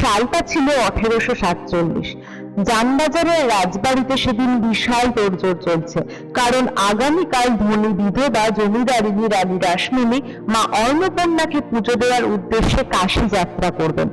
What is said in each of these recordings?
সালটা ছিল 1847। জানবাজারের রাজবাড়িতে সেদিন বিশাল তোড়জোড় চলছে, কারণ আগামীকাল ধনী বিধবা জমিদারিনী রানী রাসমণি মা অন্নপূর্ণাকে পুজো দেওয়ার উদ্দেশ্যে কাশী যাত্রা করবেন।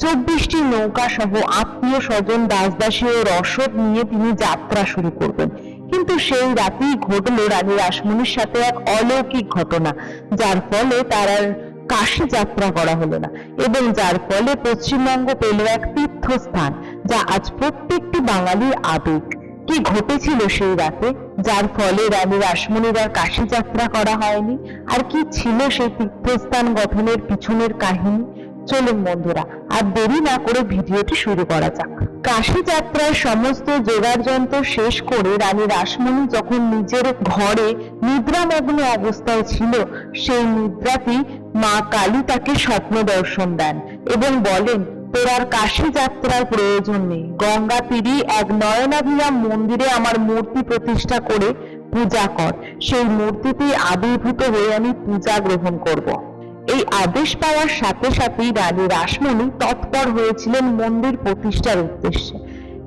24টি নৌকা সহ আত্মীয় স্বজন, দাসদাসী ও রসদ নিয়ে তিনি যাত্রা শুরু করবেন। কিন্তু সেই রাতেই ঘটল রানী রাসমণির সাথে এক অলৌকিক ঘটনা, যার ফলে তার আর কাশী যাত্রা করা হলো না, এবং যার ফলে পশ্চিমবঙ্গ পেল এক তীর্থস্থান, যা আজ প্রত্যেকটি বাঙালির আবেগ। কি ঘটেছিল সেই রাতে, যার ফলে রানী রাসমণির আর কাশী যাত্রা করা হয়নি? আর কি ছিল সেই তীর্থস্থান গঠনের পিছনের কাহিনী? চলুন বন্ধুরা, আর দেরি না করে ভিডিওটি শুরু করা যাক। কাশী যাত্রার সমস্ত জোগাড় যন্ত্র শেষ করে রানী রাসমণি যখন নিজের ঘরে নিদ্রামগ্ন অবস্থায় ছিল, সেই নিদ্রাতেই মা কালী তাকে স্বপ্ন দর্শন দেন এবং বলেন, তোর আর কাশী যাত্রার প্রয়োজন নেই। গঙ্গা তীরে এক নয়নাভিরাম মন্দিরে আমার মূর্তি প্রতিষ্ঠা করে পূজা কর। সেই মূর্তিতেই আবির্ভূত হয়ে আমি পূজা গ্রহণ করব। এই আদেশ পাওয়ার সাথে সাথেই রানী রাসমণি তৎপর হয়েছিলেন মন্দির প্রতিষ্ঠার উদ্দেশ্যে।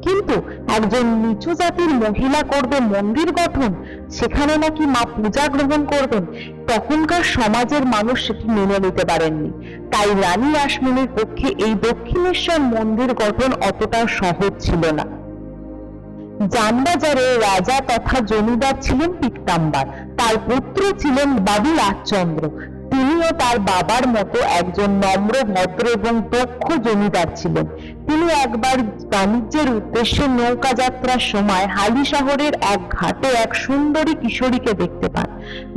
কিন্তু একজন নিচু জাতির মহিলা করবে মন্দির গঠন, সেখানে নাকি মা পূজা গ্রহণ করবেন? তখনকার সমাজের মানুষ সেটি মেনে নিতে পারেননি। তাই রানী রাসমণির পক্ষে এই দক্ষিণেশ্বর মন্দির গঠন অতটা সহজ ছিল না। জানবাজারে রাজা তথা জমিদার ছিলেন পিতাম্বর, তার পুত্র ছিলেন বাবু রাজচন্দ্র। তিনিও তার বাবার মতো একজন নম্র, ভদ্র এবং দক্ষ জমিদার ছিলেন। তিনি একবার বাণিজ্যের উদ্দেশ্যে নৌকা যাত্রার সময় হালি শহরের এক ঘাটে এক সুন্দরী কিশোরীকে দেখতে পান।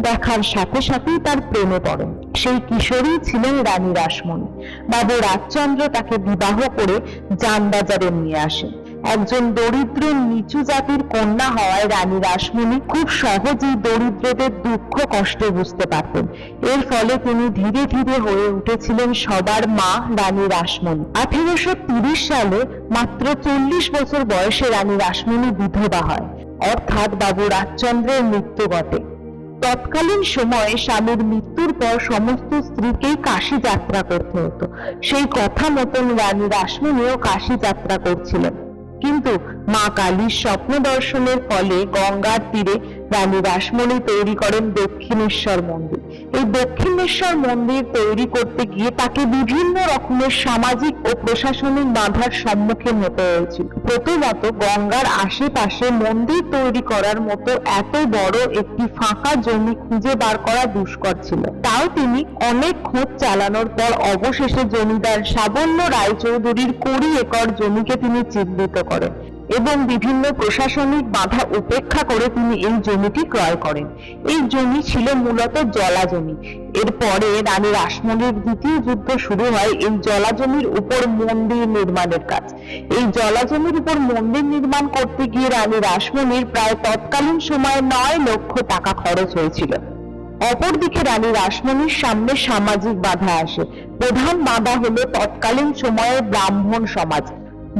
দেখার সাথে সাথেই তার প্রেমে পড়েন। সেই কিশোরী ছিলেন রানী রাসমণি। বাবু রাজচন্দ্র তাকে বিবাহ করে জানবাজারে নিয়ে আসেন। একজন দরিদ্র নিচু জাতির কন্যা হওয়ায় রানী রাসমণি খুব সহজেই দরিদ্রদের দুঃখ কষ্ট বুঝতে পারতেন। এর ফলে তিনি ধীরে ধীরে হয়ে উঠেছিলেন সবার মা রানী রাসমণি। 1830 সালে মাত্র 40 বছর বয়সে রানী রাসমণি বিধবা হয়, অর্থাৎ বাবু রাজচন্দ্রের মৃত্যু ঘটে। তৎকালীন সময়ে স্বামীর মৃত্যুর পর সমস্ত স্ত্রীকেই কাশী যাত্রা করতে হতো। সেই কথা মতন রানী রাসমণিও কাশী যাত্রা করছিলেন। কিন্তু মা কালীর স্বপ্ন দর্শনের ফলে গঙ্গার তীরে রানী রাসমণি তৈরি করেন দক্ষিণেশ্বর মন্দির। এই দক্ষিণেশ্বর মন্দির তৈরি করতে গিয়ে তাকে বিভিন্ন রকমের সামাজিক ও প্রশাসনিক বাধার সম্মুখীন হতে হয়েছিল। প্রথমত, গঙ্গার আশেপাশে মন্দির তৈরি করার মতো এত বড় একটি ফাঁকা জমি খুঁজে বার করা দুষ্কর ছিল। তাও তিনি অনেক খোঁজ চালানোর পর অবশেষে জমিদার সাবল্য রায়চৌধুরীর 20 একর জমিকে তিনি চিহ্নিত করেন এবং বিভিন্ন প্রশাসনিক বাধা উপেক্ষা করে তিনি এই জমিটি ক্রয় করেন। এই জমি ছিল মূলত জলা জমি। এরপরে রানী রাসমণির দ্বিতীয় যুদ্ধ শুরু হয় এই জলা জমির উপর মন্দির নির্মাণের কাজ। এই জলা জমির উপর মন্দির নির্মাণ করতে গিয়ে রানী রাসমণির প্রায় তৎকালীন সময়ে 9 লক্ষ টাকা খরচ হয়েছিল। অপরদিকে রানী রাসমণির সামনে সামাজিক বাধা আসে। প্রধান বাধা হলো তৎকালীন সময়ে ব্রাহ্মণ সমাজ।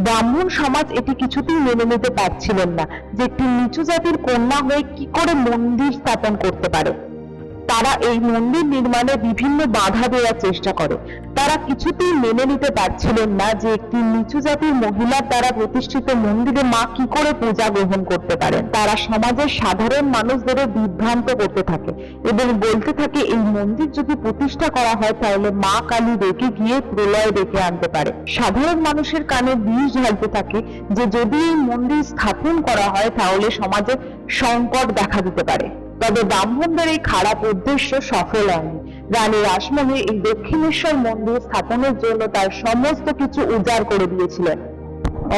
ব্রাহ্মণ সমাজ এটি কিছুতেই মেনে নিতে পারছিলেন না যে একটি নিচু জাতির কন্যা হয়ে কি করে মন্দির স্থাপন করতে পারে। তারা এই মন্দির নির্মাণে বিভিন্ন বাধা দেওয়ার চেষ্টা করে। তারা কিছুতেই মেনে নিতে পারছিলেন না যে একটি নিচু জাতির মহিলার দ্বারা প্রতিষ্ঠিত মন্দিরে মা কি করে পূজা গ্রহণ করতে পারেন। তারা সমাজের সাধারণ মানুষদের বিভ্রান্ত করতে থাকে এবং বলতে থাকে এই মন্দির যদি প্রতিষ্ঠা করা হয় তাহলে মা কালী রেগে গিয়ে প্রলয় ডেকে আনতে পারে। সাধারণ মানুষের কানে বিষ ঢালতে থাকে যে যদি এই মন্দির স্থাপন করা হয় তাহলে সমাজে সংকট দেখা দিতে পারে। তবে ব্রাহ্মণদের এই খারাপ উদ্দেশ্য সফল হয়নি। রানী রাসমণি এই দক্ষিণেশ্বর মন্দির স্থাপনের জন্য তার সমস্ত কিছু উজাড় করে দিয়েছিলেন।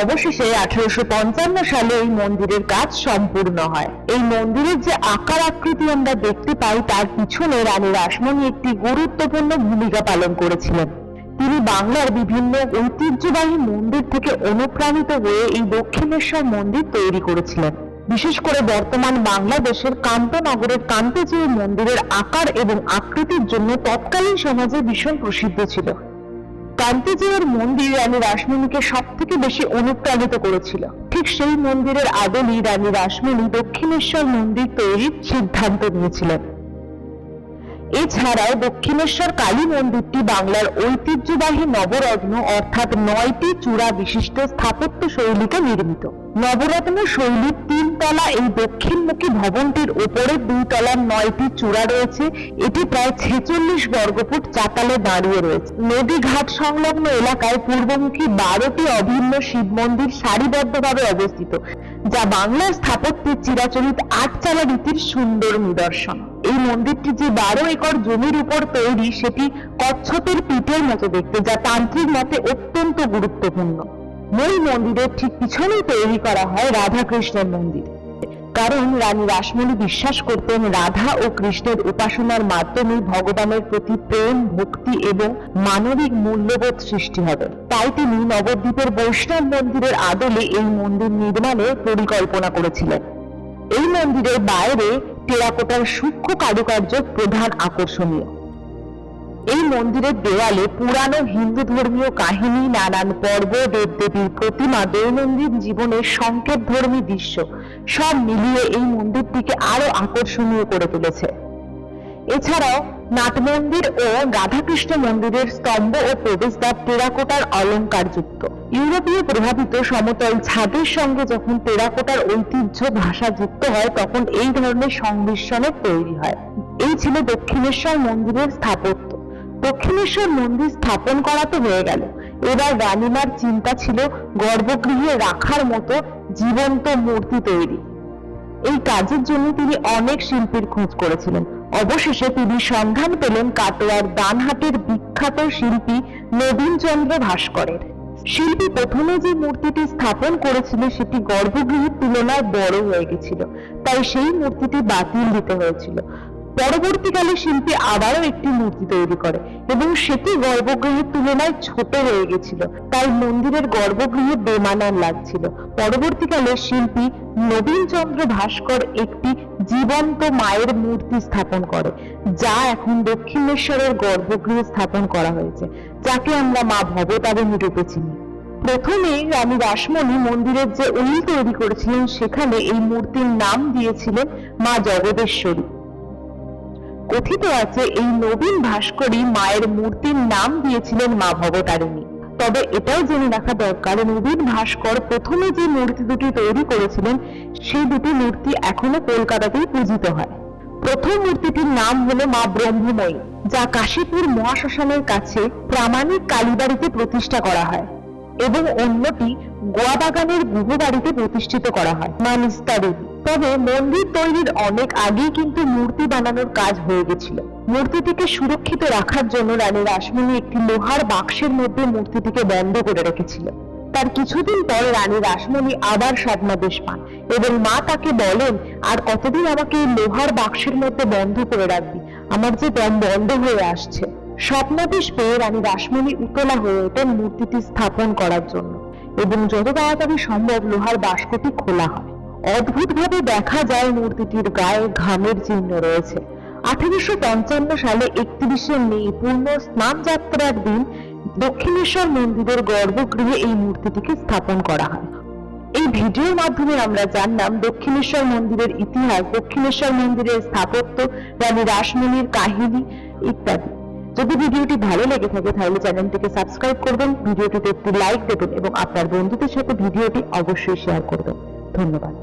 অবশেষে 1855 সালে এই মন্দিরের কাজ সম্পূর্ণ হয়। এই মন্দিরের যে আকার আকৃতি আমরা দেখতে পাই তার পিছনে রানী রাসমণি একটি গুরুত্বপূর্ণ ভূমিকা পালন করেছিলেন। তিনি বাংলার বিভিন্ন ঐতিহ্যবাহী মন্দির থেকে অনুপ্রাণিত হয়ে এই দক্ষিণেশ্বর মন্দির তৈরি করেছিলেন। বিশেষ করে বর্তমান বাংলাদেশের কান্তনগরের কান্তজিউ মন্দিরের আকার এবং আকৃতির জন্য তৎকালীন সমাজে ভীষণ প্রসিদ্ধ ছিল। কান্তজিউর মন্দির রানী রাসমণিকে সব থেকে বেশি অনুপ্রাণিত করেছিল। ঠিক সেই মন্দিরের আদলেই রানী রাসমণি দক্ষিণেশ্বর মন্দির তৈরির সিদ্ধান্ত নিয়েছিলেন। এছাড়াও দক্ষিণেশ্বর কালী মন্দিরটি বাংলার ঐতিহ্যবাহী নবরত্ন অর্থাৎ 9টি চূড়া বিশিষ্ট স্থাপত্য শৈলীতে নির্মিত। নবরত্ন শৈলীর 3 তলা এই দক্ষিণমুখী ভবনটির উপরে 2 তলার 9টি চূড়া রয়েছে। এটি প্রায় 46 বর্গফুট চাতালে দাঁড়িয়ে রয়েছে। নদী ঘাট সংলগ্ন এলাকায় পূর্বমুখী 12টি অভিন্ন শিব মন্দির সারিবদ্ধভাবে অবস্থিত, যা বাংলার স্থাপত্যের চিরাচরিত 8 চালা রীতির সুন্দর নিদর্শন। এই মন্দিরটি যে 12 একর জমির উপর তৈরি, সেটি কচ্ছপের পিঠের মতো দেখতে, যা তান্ত্রিক মতে অত্যন্ত গুরুত্বপূর্ণ। মূল মন্দিরের ঠিক পিছনেই তৈরি করা হয় রাধা কৃষ্ণের মন্দির, কারণ রানী রাসমণি বিশ্বাস করতেন রাধা ও কৃষ্ণের উপাসনার মাধ্যমে ভগবানের প্রতি প্রেম, ভক্তি এবং মানবিক মূল্যবোধ সৃষ্টি হবে। তাই তিনি নবদ্বীপের বৈষ্ণব মন্দিরের আদলে এই মন্দির নির্মাণের পরিকল্পনা করেছিলেন। এই মন্দিরের বাইরে টেরাকোটার সূক্ষ্ম কারুকার্য প্রধান আকর্ষণীয়। এই মন্দিরের দেওয়ালে পুরানো হিন্দু ধর্মীয় কাহিনী, নানান পর্ব, দেবদেবীর প্রতিমা, দৈনন্দিন জীবনের সংকেতধর্মী দৃশ্য সব মিলিয়ে এই মন্দিরটিকে আরো আকর্ষণীয় করে তুলেছে। এছাড়াও নাট মন্দির ও রাধাকৃষ্ণ মন্দিরের স্তম্ভ ও প্রবেশদ্বার টেরাকোটার অলংকারযুক্ত। ইউরোপীয় প্রভাবিত সমতল ছাদের সঙ্গে যখন টেরাকোটার ঐতিহ্য ভাষা যুক্ত হয়, তখন এই ধরনের সংমিশ্রণের তৈরি হয়। এই ছিল দক্ষিণেশ্বর মন্দিরের স্থাপত্য। দক্ষিণেশ্বর মন্দির স্থাপন করা তো হয়ে গেল, এবার রানীমার চিন্তা ছিল গর্ভগৃহে রাখার মতো জীবন্ত মূর্তি তৈরি। এই কাজের জন্য তিনি অনেক শিল্পীর খোঁজ করেছিলেন। অবশেষে তিনি সন্ধান পেলেন কাটোয়ার দানহাটের বিখ্যাত শিল্পী নবীনচন্দ্র ভাস্করের। শিল্পী প্রথমে যে মূর্তিটি স্থাপন করেছিল সেটি গর্ভগৃহের তুলনায় বড় হয়ে গেছিল, তাই সেই মূর্তিটি বাতিল দিতে হয়েছিল। পরবর্তীকালে শিল্পী আবারও একটি মূর্তি তৈরি করে এবং সেটি গর্ভগৃহের তুলনায় ছোট হয়ে গেছিল, তাই মন্দিরের গর্ভগৃহে বেমানান লাগছিল। পরবর্তীকালে শিল্পী নবীনচন্দ্র ভাস্কর একটি জীবন্ত মায়ের মূর্তি স্থাপন করে, যা এখন দক্ষিণেশ্বরের গর্ভগৃহে স্থাপন করা হয়েছে, যাকে আমরা মা ভবতারিণী রূপে চিনি। প্রথমে রানী রাসমণি মন্দিরের যে উইল তৈরি করেছিলেন, সেখানে এই মূর্তির নাম দিয়েছিলেন মা জগদেশ্বরী। কথিত আছে এই নবীন ভাস্করই মায়ের মূর্তির নাম দিয়েছিলেন মা ভবতারিণী। তবে এটাও জেনে রাখা দরকার, নবীন ভাস্কর প্রথমে যে মূর্তি দুটি তৈরি করেছিলেন, সেই দুটি মূর্তি এখনো কলকাতাতেই পূজিত হয়। প্রথম মূর্তিটির নাম হলো মা ব্রহ্মময়ী, যা কাশীপুর মহাশ্মশানের কাছে প্রামাণিক কালীবাড়িতে প্রতিষ্ঠা করা হয়, এবং অন্যটি গোয়াবাগানের গুহবাড়িতে প্রতিষ্ঠিত করা হয় মা নিস্তা দেবী। তবে মন্দির তৈরির অনেক আগেই কিন্তু মূর্তি বানানোর কাজ হয়ে গেছিল। মূর্তিটিকে সুরক্ষিত রাখার জন্য রানী রাসমণি একটি লোহার বাক্সের মধ্যে মূর্তিটিকে বন্ধ করে রেখেছিল। তার কিছুদিন পর রানী রাসমণি আবার স্বপ্নাদেশ পান এবং মা তাকে বলেন, আর কতদিন আমাকে এই লোহার বাক্সের মধ্যে বন্ধ করে রাখবি, আমার যে দম বন্ধ হয়ে আসছে। স্বপ্নাদেশ পেয়ে রানী রাসমণি উতলা হয়ে ওঠেন মূর্তিটি স্থাপন করার জন্য, এবং যত তাড়াতাড়ি সম্ভব লোহার বাস্কটি খোলা হয়। অদ্ভুতভাবে দেখা যায় মূর্তিটির গায়ে ঘামের চিহ্ন রয়েছে। 1855 সালে 31শে মে পূর্ণ স্নান যাত্রার দিন দক্ষিণেশ্বর মন্দিরের গর্ভগৃহে এই মূর্তিটিকে স্থাপন করা হয়। এই ভিডিওর মাধ্যমে আমরা জানলাম দক্ষিণেশ্বর মন্দিরের ইতিহাস, দক্ষিণেশ্বর মন্দিরের স্থাপত্য, রানী রাসমণির কাহিনী ইত্যাদি। যদি ভিডিওটি ভালো লেগে থাকে তাহলে চ্যানেলটিকে সাবস্ক্রাইব করবেন, ভিডিওটিতে একটি লাইক দেবেন এবং আপনার বন্ধুদের সাথে ভিডিওটি অবশ্যই শেয়ার করবেন। ধন্যবাদ।